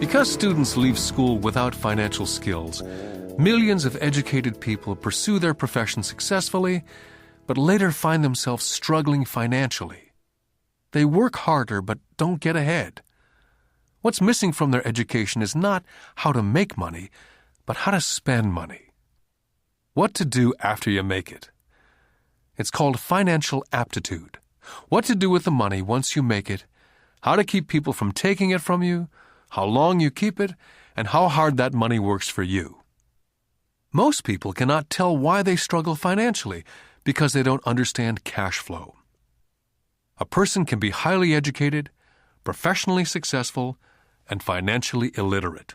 Because students leave school without financial skills, millions of educated people pursue their profession successfully, but later find themselves struggling financially. They work harder but don't get ahead. What's missing from their education is not how to make money, but how to spend money. What to do after you make it. It's called financial aptitude. What to do with the money once you make it, how to keep people from taking it from you, how long you keep it, and how hard that money works for you. Most people cannot tell why they struggle financially because they don't understand cash flow. A person can be highly educated, professionally successful, and financially illiterate.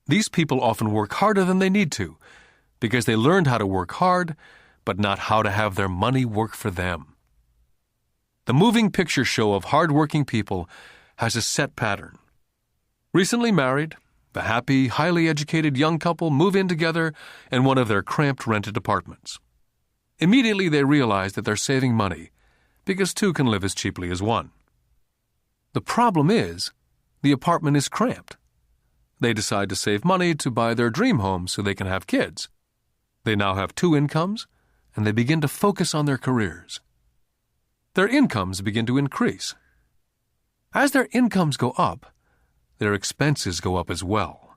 These people often work harder than they need to because they learned how to work hard, but not how to have their money work for them. The moving picture show of hard-working people has a set pattern. Recently married, the happy, highly educated young couple move in together in one of their cramped rented apartments. Immediately they realize that they're saving money because two can live as cheaply as one. The problem is, the apartment is cramped. They decide to save money to buy their dream home so they can have kids. They now have two incomes, and they begin to focus on their careers. Their incomes begin to increase. As their incomes go up, their expenses go up as well,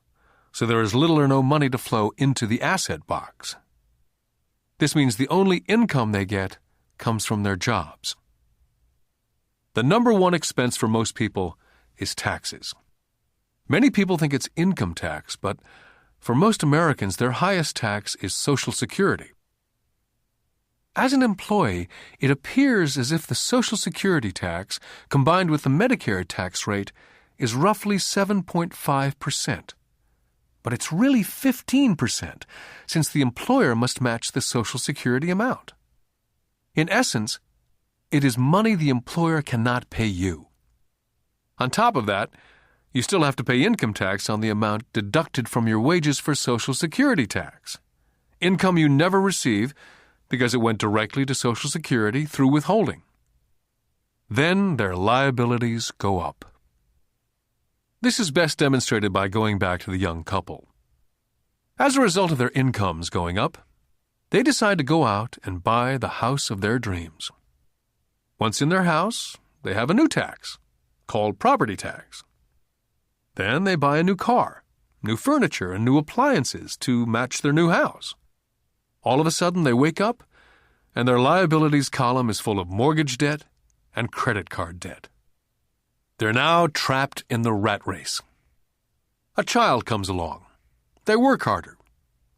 so there is little or no money to flow into the asset box. This means the only income they get comes from their jobs. The number one expense for most people is taxes. Many people think it's income tax, but for most Americans, their highest tax is Social Security. As an employee, it appears as if the Social Security tax, combined with the Medicare tax rate, is roughly 7.5%. But it's really 15%, since the employer must match the Social Security amount. In essence, it is money the employer cannot pay you. On top of that, you still have to pay income tax on the amount deducted from your wages for Social Security tax. Income you never receive because it went directly to Social Security through withholding. Then their liabilities go up. This is best demonstrated by going back to the young couple. As a result of their incomes going up, they decide to go out and buy the house of their dreams. Once in their house, they have a new tax, called property tax. Then they buy a new car, new furniture, and new appliances to match their new house. All of a sudden, they wake up, and their liabilities column is full of mortgage debt and credit card debt. They're now trapped in the rat race. A child comes along. They work harder.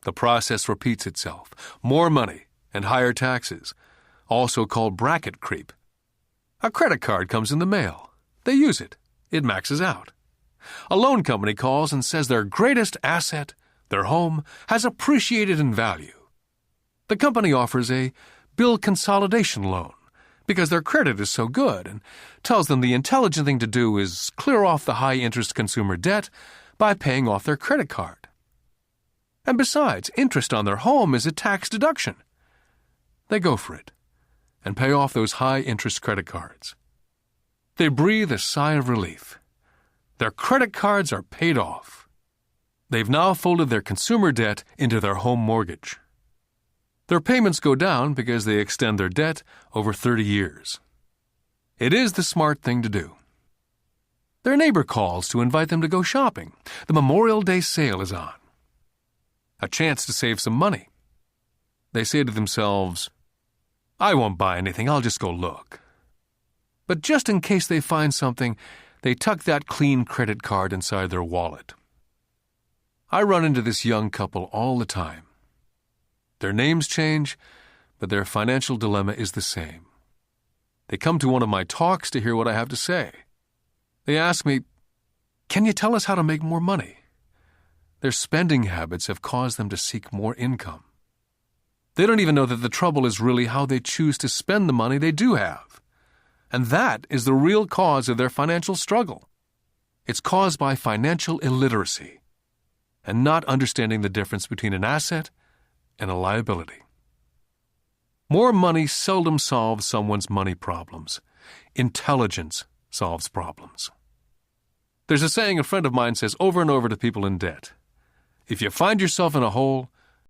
The process repeats itself. More money and higher taxes, also called bracket creep. A credit card comes in the mail. They use it. It maxes out. A loan company calls and says their greatest asset, their home, has appreciated in value. The company offers a bill consolidation loan because their credit is so good and tells them the intelligent thing to do is clear off the high-interest consumer debt by paying off their credit card. And besides, interest on their home is a tax deduction. They go for it and pay off those high-interest credit cards. They breathe a sigh of relief. Their credit cards are paid off. They've now folded their consumer debt into their home mortgage. Their payments go down because they extend their debt over 30 years. It is the smart thing to do. Their neighbor calls to invite them to go shopping. The Memorial Day sale is on. A chance to save some money. They say to themselves, "I won't buy anything, I'll just go look." But just in case they find something, they tuck that clean credit card inside their wallet. I run into this young couple all the time. Their names change, but their financial dilemma is the same. They come to one of my talks to hear what I have to say. They ask me, "Can you tell us how to make more money?" Their spending habits have caused them to seek more income. They don't even know that the trouble is really how they choose to spend the money they do have. And that is the real cause of their financial struggle. It's caused by financial illiteracy and not understanding the difference between an asset and a liability. More money seldom solves someone's money problems. Intelligence solves problems. There's a saying a friend of mine says over and over to people in debt. If you find yourself in a hole,